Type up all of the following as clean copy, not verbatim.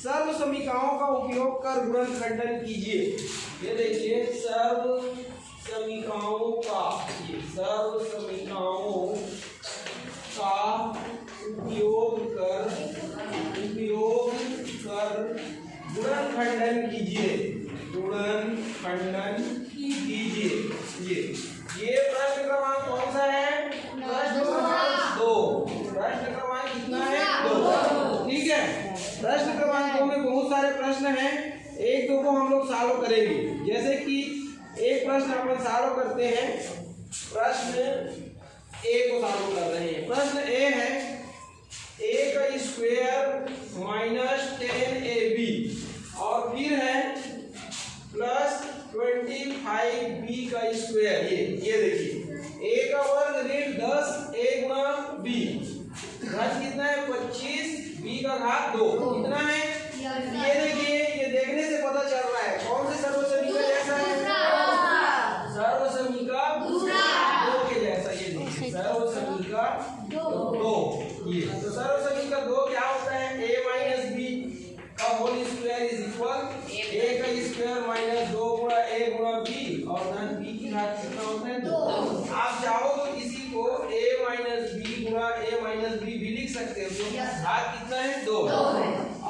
सर्व समीकरणों का उपयोग कर गुणनखंडन कीजिए। ये देखिए सर्व समीकरणों का उपयोग कर गुणनखंडन कीजिए। ये प्रश्न क्रमांक कौन सा है? प्रश्न क्रमांक 2। प्रश्न क्रमांक कितना है? 2। ठीक है, प्रश्न क्रमांक 2 में बहुत सारे प्रश्न हैं, एक दो को हम लोग सॉल्व करेंगे। जैसे कि एक प्रश्न अपन सॉल्व करते हैं, प्रश्न ए को सॉल्व कर रहे हैं। प्रश्न ए है a का स्क्वायर माइनस 10ab और फिर है प्लस 25b का स्क्वायर। ये देखिए a का वर्ग ऋण 10 a गुणा b, घन कितना है 25, b का घात 2 कितना है? ये देखिए, ये देखने से पता चल रहा है कौन से सर्वसमीका जैसा है? सर्वसमीका 2 के जैसा। ये देखिए सर्वसमीका 2। ये तो सर्वसमीका 2 क्या होता है? a माइनस b का whole square is equal a का स्क्वायर माइनस 2 गुणा a गुणा b और धन b की घात कितना होता है? 2। आप चाहो तो इसी को a माइनस b गुणा a माइनस b भी लिख सकते हो, तो घात कितना है? 2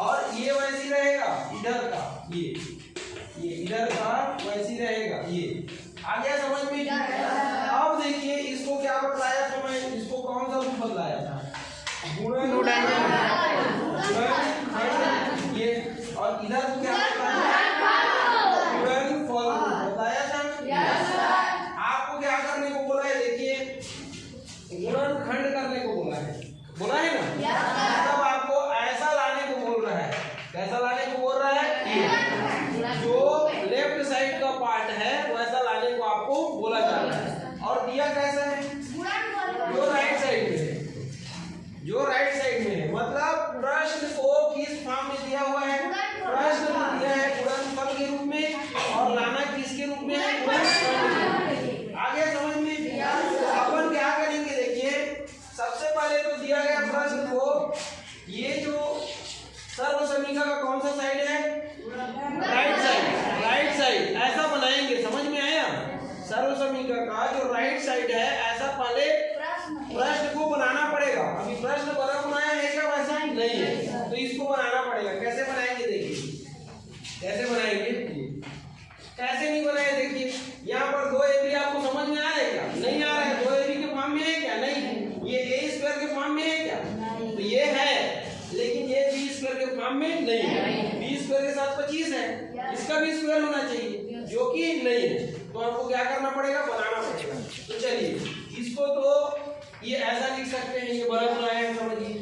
और ये वैसी रहेगा इधर का, ये इधर का वैसी रहेगा। ये आ गया समझ में? अब देखिए इसको क्या बताया था मैं, इसको कौन सा रूप बतलाया था? गुणन। ये और इधर को क्या बताया? गुणनफल बताया था। आपको क्या करने को बोला है? देखिए गुणनखंड करने को बोला है ना? तब आपको ऐसा लाने को बोल रहा है। कैसा लाने को बोल रहा है? जो लेफ्ट साइड का पार्ट है वैसा लाने को आपको बोला जा रहा है। और दिया कैसा है? जो राइट साइड में है, मतलब प्रश्न को किस फॉर्म में दिया हुआ है? प्रश्न को दिया है गुणनफल के रूप में और लाना किसके रूप में है? गुणनखंड। आगे समझ में? अपन क्या करेंगे? देखिए सबसे पहले तो दिया गया प्रश्न को, ये जो सर्वसमीका का कौन सा साइड है? राइट साइड ऐसा बनाएंगे। समझ में आया? सर्वसमीका का जो राइट साइड है ऐसा पहले प्रश्न को बनाना पड़ेगा। अभी प्रश्न बनाया है क्या? वैसा नहीं है, तो इसको बनाना पड़ेगा। कैसे बनाएंगे? देखिए कैसे बनाएंगे। कैसे नहीं बनाए? देखिए यहाँ पर 2ab आपको समझ में आ रहा है क्या? नहीं आ रहा है। 2ab के फॉर्म में है क्या? नहीं। ये a स्क्वायर के फॉर्म में है क्या? तो ये है, लेकिन ये b स्क्वायर के फॉर्म में नहीं है। b स्क्वायर के साथ 25 है, इसका भी स्क्वायर होना चाहिए, जो कि नहीं है। तो आपको क्या करना पड़ेगा? बनाना पड़ेगा। तो चलिए इसको तो ये ऐसा लिख सकते हैं, ये बड़ा बनाया है, समझिए।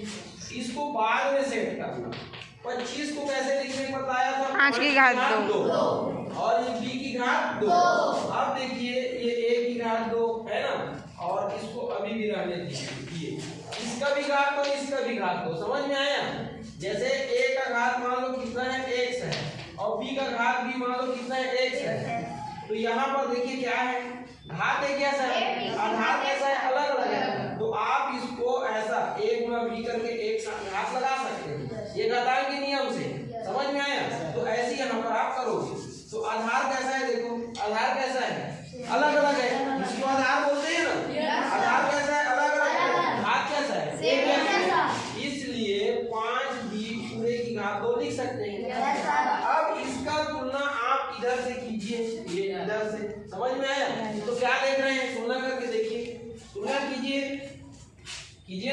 इसको बाद में सेट करना। 25 को कैसे लिखने को बताया था? 5 की घात 2 और ये b की घात 2। अब देखिए ये a की घात 2 है ना, और इसको अभी भी रहने दीजिए। इसका भी घात 2, इसका भी घात 2। समझ में आया? जैसे a का घात मान लो कितना है? x है, और b का घात भी मान लो कितना है? x है। तो यहाँ पर देखिए क्या है? घात एक कैसा है, आधार कैसा है? अलग अलग है। तो आप इसको ऐसा a गुणा b करके एक साथ घात लगा सकते हैं, ये घातांक के नियम से। समझ में आया? तो ऐसे यहाँ पर आप करोगे। तो आधार कैसा है? देखो आधार कैसा है? अलग अलग है, इसको आधार बोलते हैं ना। आधार कैसा है? अलग अलग है। घात कैसा है? इसलिए 5b पूरे की घात 2 लिख सकते हैं। अब इसका तुलना आप इधर से कीजिए, ये इधर से। समझ में आया? तो क्या देख रहे हैं? तुलना करके देखिए, तुलना कीजिए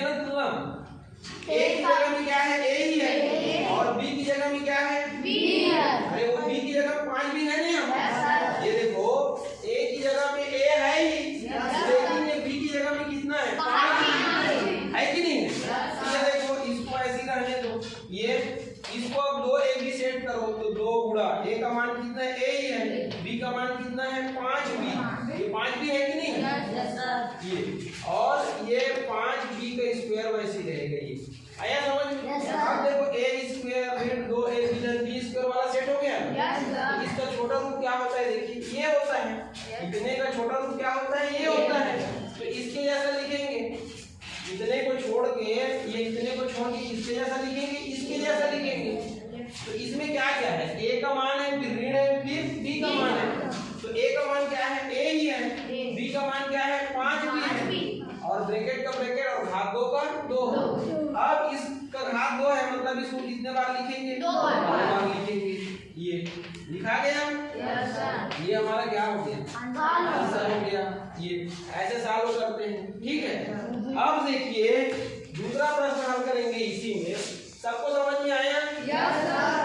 ना तुलना। a की जगह में क्या है? a ही है, और b की जगह में क्या है? b है। अरे वो b की जगह में 5 भी है नहीं। ये देखो a की जगह में a है ही, लेकिन ये b की जगह में कितना है? 5 है कि नहीं? ये देखो इसको ऐसे रहने दो। ये इसको अब 2ab सेट करो, तो 2 गुणा a का मान कितना है? a ही है। b का मान कितना है? 5b। ये 5 भी है कि नहीं? ये और ये 5b का स्क्वायर वैसे रहेगा। ये आया समझ में? अब देखो a स्क्वायर फिर 2ab धन b स्क्वायर वाला सेट हो गया। तो इसका छोटा रूप क्या होता है? देखिए ये होता है। इतने का छोटा रूप क्या होता है? ये होता है। तो इसके जैसा लिखेंगे, इतने को छोड़ के, ये इतने को छोड़ के इसके जैसा लिखेंगे, इसके जैसा लिखेंगे। तो 2 है मतलब इसको कितने बार लिखेंगे? 2 बार लिखेंगे। ये लिखा गया। ये हमारा क्या हो गया? आंसर हो गया। ये ऐसे सॉल्व करते हैं, ठीक है। अब देखिए दूसरा प्रश्न हल करेंगे इसी में। सबको समझ में आया?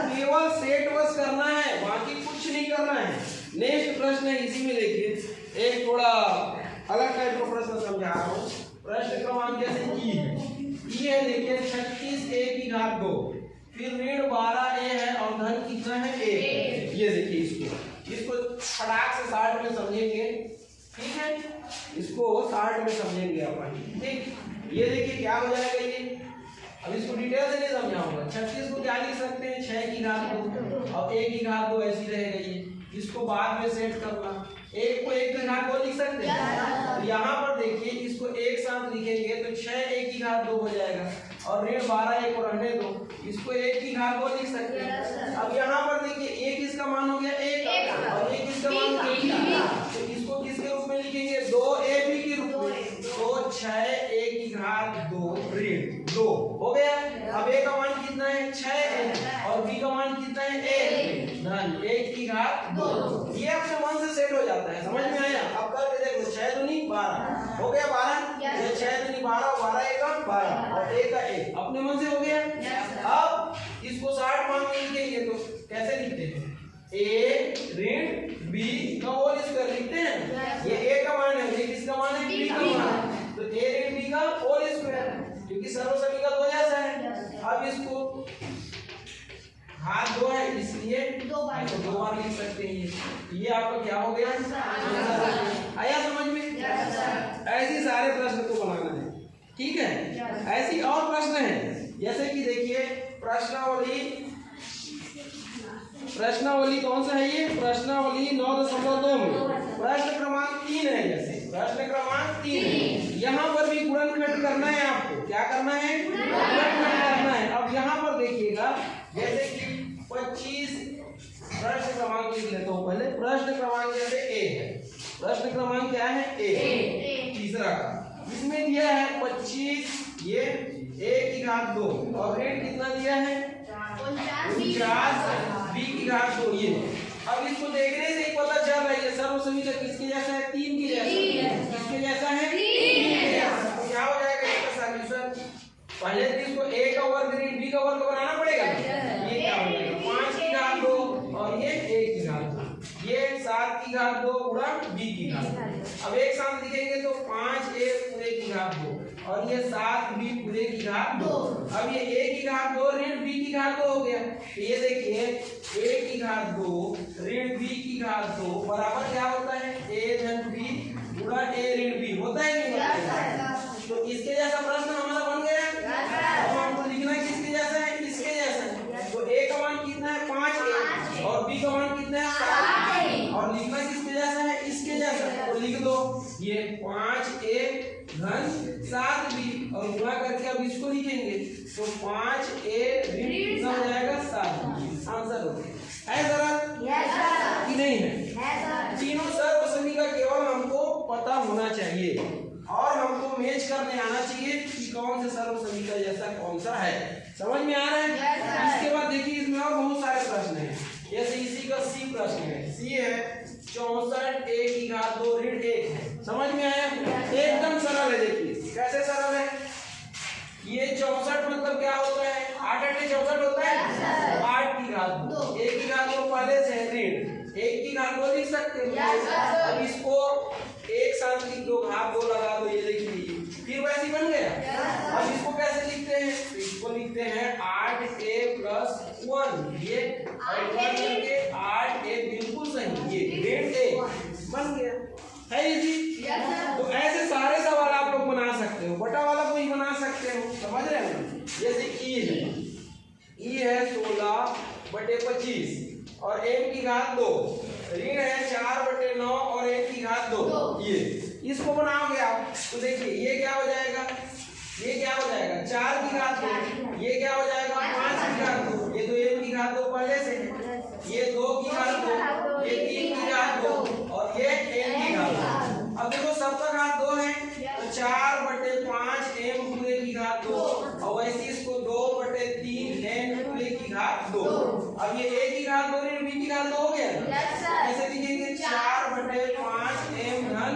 केवल सेट बस करना है, बाकी कुछ नहीं करना है। नेक्स्ट प्रश्न है इसी में, देखिए एक थोड़ा अलग टाइप का प्रश्न समझा रहा हूँ। प्रश्न क्रमांक जैसे ई है, देखिए 36a की घात 2, फिर ऋण 12a है और धन कितना है? 1। ये देखिए इसको फटाक से 60 में समझेंगे, ठीक है। इसको 60 में समझेंगे अपन, ठीक। ये देखिए क्या हो जाएगा ये, अब इसको डिटेल से नहीं समझाऊंगा। 36 को क्या लिख सकते हैं? 6 की घात 2 और 1 की घात 2 ऐसी रहेगा ये। इसको बाद में सेट करना, 1 को 1 की घात 2 लिख सकते हैं। तो यहाँ पर देखिए इसको एक साथ लिखेंगे तो 6 1 की घात 2 हो जाएगा और ऋण 12 1 को रहने दो, इसको 1 की घात 2 लिख सकते हैं। अब यहाँ पर देखिए 1 इसका मान हो गया 1 और 1 इसका मान हो गया, तो इसको किसके रूप में लिखेंगे? 2ab के रूप में। तो 6 1 की घात 2 ऋण 2 हो गया। अब a का मान कितना है? 6 और b का मान कितना है? 1 धन 1 की घात 2। ये अपने मन से सेट हो जाता है, समझ में आया? अब करके देखो 6 दूनी 12 हो गया 12, ये 6 दूनी 12, 12 1 12 और 1 का 1 अपने मन से हो गया। अब इसको 60 मान में लिखेंगे तो कैसे लिखते हैं? a ऋण b का होल स्क्वायर लिखते हैं। ये a का मान है, ये किसका मान है? b का मान है। तो a ऋण b का होल स्क्वायर, क्योंकि सर्वसमी का 2 जैसा है। अब इसको घात 2 है इसलिए 2 बार लिख सकते हैं। ये आपका क्या हो गया? आया समझ में? ऐसे सारे प्रश्न को बनाना है, ठीक है। ऐसी और प्रश्न है जैसे कि देखिए प्रश्नावली कौन सा है? ये प्रश्नावली 9.2 में प्रश्न क्रमांक 3 है। जैसे प्रश्न क्रमांक 3 है, यहाँ पर भी गुणनखंड करना है आपको। क्या करना है? गुणनखंड करना है। अब यहाँ पर देखिएगा जैसे कि 25 प्रश्न क्रमांक लिख लेता हूँ पहले। प्रश्न क्रमांक जैसे ए है, प्रश्न क्रमांक क्या है? ए तीसरा का, इसमें दिया है 25, ये a की घात 2 और ऋण कितना दिया है? 49 b की घात 2। ये अब इसको देखने से ही पता चल रहा है सर्वसमी का किसके जैसा है? 3 के जैसा। किसके जैसा है? 3 के जैसा। तो क्या हो जाएगा इसका सॉल्यूशन? पहले तो इसको a का वर्ग ऋण b का वर्ग बनाना पड़ेगा। ये क्या हो जाएगा? 5 की घात 2 और ये a की घात 2, ये 7 की घात 2 गुणा b की घात 2। अब एक साथ लिखेंगे तो 5a पूरे की घात 2 और ये 7b पूरे की घात 2। अब ये a की घात 2 ऋण b की घात 2 हो गया। तो ये देखिए a की घात 2 ऋण b की घात 2 बराबर क्या होता है? a धन b गुणा a ऋण b होता है नहीं होता है? तो इसके जैसा प्रश्न हमारा बन गया। अब हमको लिखना है किसके जैसा है? इसके जैसा है। तो a का मान कितना है? 5a और b का मान कितना है? 7 और लिखना किसके जैसा है? इसके जैसा। तो लिख दो ये 5a धन 7b और गुणा करके अब इसको लिखेंगे तो 5a ऋण कितना हो जाएगा? 7b। आंसर हो गया। है जरा कि नहीं है? तीनों सर्वसमी का केवल हमको पता होना चाहिए और हमको मैच करने आना चाहिए कि कौन से सर्वसमी का जैसा कौन सा है। समझ में आ रहा है? इसके बाद देखिए इसमें और बहुत सारे प्रश्न हैं। जैसे इसी का सी प्रश्न है, सी है 64 a की घात 2 ऋण 1 है। समझ में आया? एकदम सरल है। देखिए कैसे सरल है। ये 64 मतलब क्या होता है? 8 8 64 होता है। 8 की घात 2, 1 की घात 2 पहले से है ऋण 1 की घात 2 लिख सकते हैं। अब इसको एक साथ लिख दो, घात 2 लगा दो, ये देखिए फिर वैसे बन गया। अब इसको कैसे लिखते हैं? तो इसको लिखते हैं 8a + 1, ये 8a बिल्कुल सही, ये ऋण 1 बन गया। है इजी? तो ऐसे सारे सवाल आप लोग बना सकते हो, बटा वाला कोई बना सकते हो। समझ रहे हो? जैसे ई है 16/25 और m की घात 2, ऋण है 4/9 और m की घात 2। ये इसको बनाओगे आप तो देखिए ये क्या हो जाएगा? ये क्या हो जाएगा? 4 की घात 2। ये क्या हो जाएगा? 5 की घात 2। ये तो m की घात 2 पहले से है। ये 2 की घात 2, ये 3 की घात 2 और ये m की घात 2। अब देखो सबका घात 2 है तो 4/5 m पूरे की घात 2 और वैसे इसको 2/3 घात 2। अब ये a की घात 2 और b की घात 2 हो गया ना? कैसे लिखेंगे? 4/5 m धन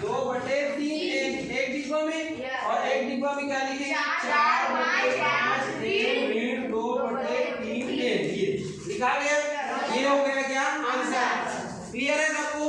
2/3 m, एक डिब्बा में, और एक डिब्बा में क्या लिखेंगे? 4/5 m ऋण 2/3 m। ये लिखा गया। ये हो गया क्या आंसर? क्लियर है सबको?